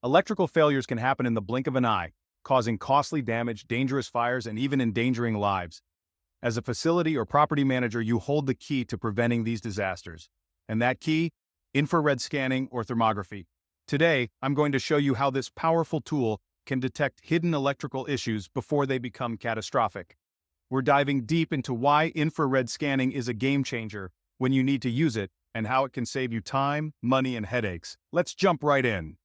Electrical failures can happen in the blink of an eye, causing costly damage, dangerous fires, and even endangering lives. As a facility or property manager, you hold the key to preventing these disasters. And that key? Infrared scanning or thermography. Today, I'm going to show you how this powerful tool can detect hidden electrical issues before they become catastrophic. We're diving deep into why infrared scanning is a game changer, when you need to use it, and how it can save you time, money, and headaches. Let's jump right in.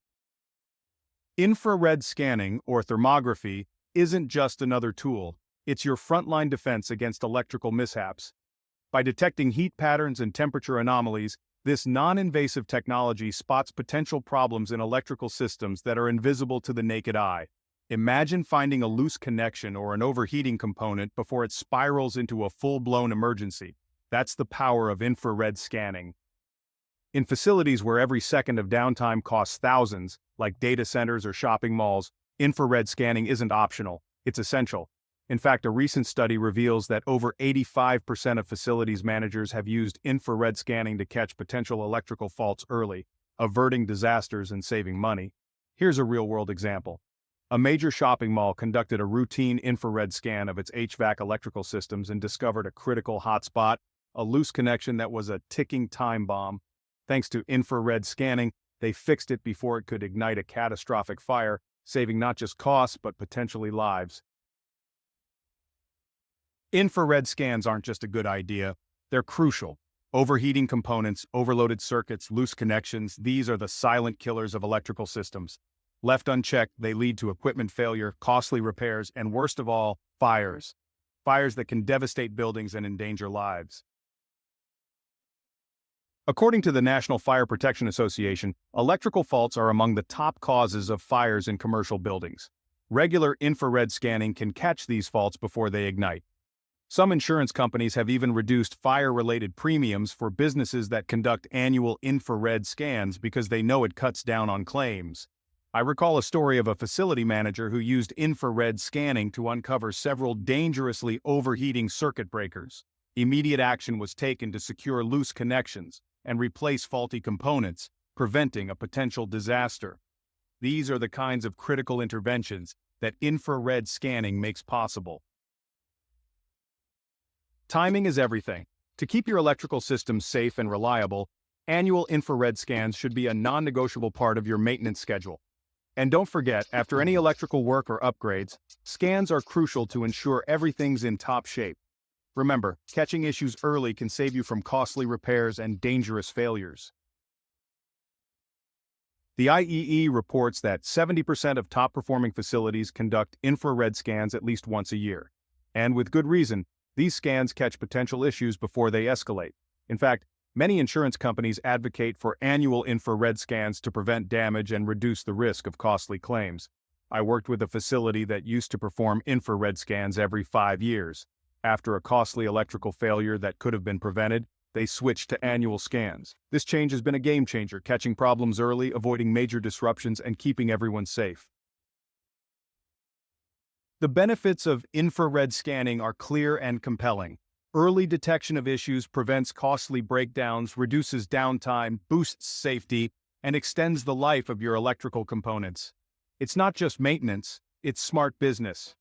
Infrared scanning, or thermography, isn't just another tool. It's your frontline defense against electrical mishaps. By detecting heat patterns and temperature anomalies, this non-invasive technology spots potential problems in electrical systems that are invisible to the naked eye. Imagine finding a loose connection or an overheating component before it spirals into a full-blown emergency. That's the power of infrared scanning. In facilities where every second of downtime costs thousands, like data centers or shopping malls, infrared scanning isn't optional, it's essential. In fact, a recent study reveals that over 85% of facilities managers have used infrared scanning to catch potential electrical faults early, averting disasters and saving money. Here's a real-world example. A major shopping mall conducted a routine infrared scan of its HVAC electrical systems and discovered a critical hotspot, a loose connection that was a ticking time bomb. Thanks to infrared scanning, they fixed it before it could ignite a catastrophic fire, saving not just costs but potentially lives. Infrared scans aren't just a good idea, they're crucial. Overheating components, overloaded circuits, loose connections, these are the silent killers of electrical systems. Left unchecked, they lead to equipment failure, costly repairs, and worst of all, fires. Fires that can devastate buildings and endanger lives. According to the National Fire Protection Association, electrical faults are among the top causes of fires in commercial buildings. Regular infrared scanning can catch these faults before they ignite. Some insurance companies have even reduced fire-related premiums for businesses that conduct annual infrared scans because they know it cuts down on claims. I recall a story of a facility manager who used infrared scanning to uncover several dangerously overheating circuit breakers. Immediate action was taken to secure loose connections and replace faulty components, preventing a potential disaster. These are the kinds of critical interventions that infrared scanning makes possible. Timing is everything. To keep your electrical system safe and reliable, annual infrared scans should be a non-negotiable part of your maintenance schedule. And don't forget, after any electrical work or upgrades, scans are crucial to ensure everything's in top shape. Remember, catching issues early can save you from costly repairs and dangerous failures. The IEE reports that 70% of top-performing facilities conduct infrared scans at least once a year. And with good reason, these scans catch potential issues before they escalate. In fact, many insurance companies advocate for annual infrared scans to prevent damage and reduce the risk of costly claims. I worked with a facility that used to perform infrared scans every 5 years. After a costly electrical failure that could have been prevented, they switched to annual scans. This change has been a game changer, catching problems early, avoiding major disruptions, and keeping everyone safe. The benefits of infrared scanning are clear and compelling. Early detection of issues prevents costly breakdowns, reduces downtime, boosts safety, and extends the life of your electrical components. It's not just maintenance, it's smart business.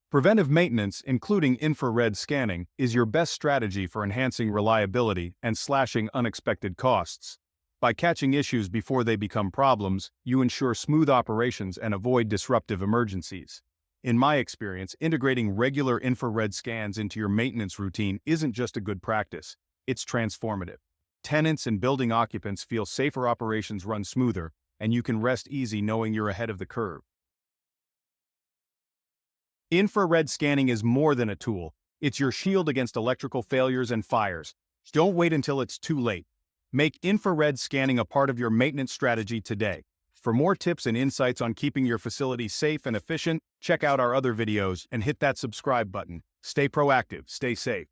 Preventive maintenance, including infrared scanning, is your best strategy for enhancing reliability and slashing unexpected costs. By catching issues before they become problems, you ensure smooth operations and avoid disruptive emergencies. In my experience, integrating regular infrared scans into your maintenance routine isn't just a good practice, it's transformative. Tenants and building occupants feel safer, operations run smoother, and you can rest easy knowing you're ahead of the curve. Infrared scanning is more than a tool. It's your shield against electrical failures and fires. Don't wait until it's too late. Make infrared scanning a part of your maintenance strategy today. For more tips and insights on keeping your facility safe and efficient, check out our other videos and hit that subscribe button. Stay proactive, stay safe.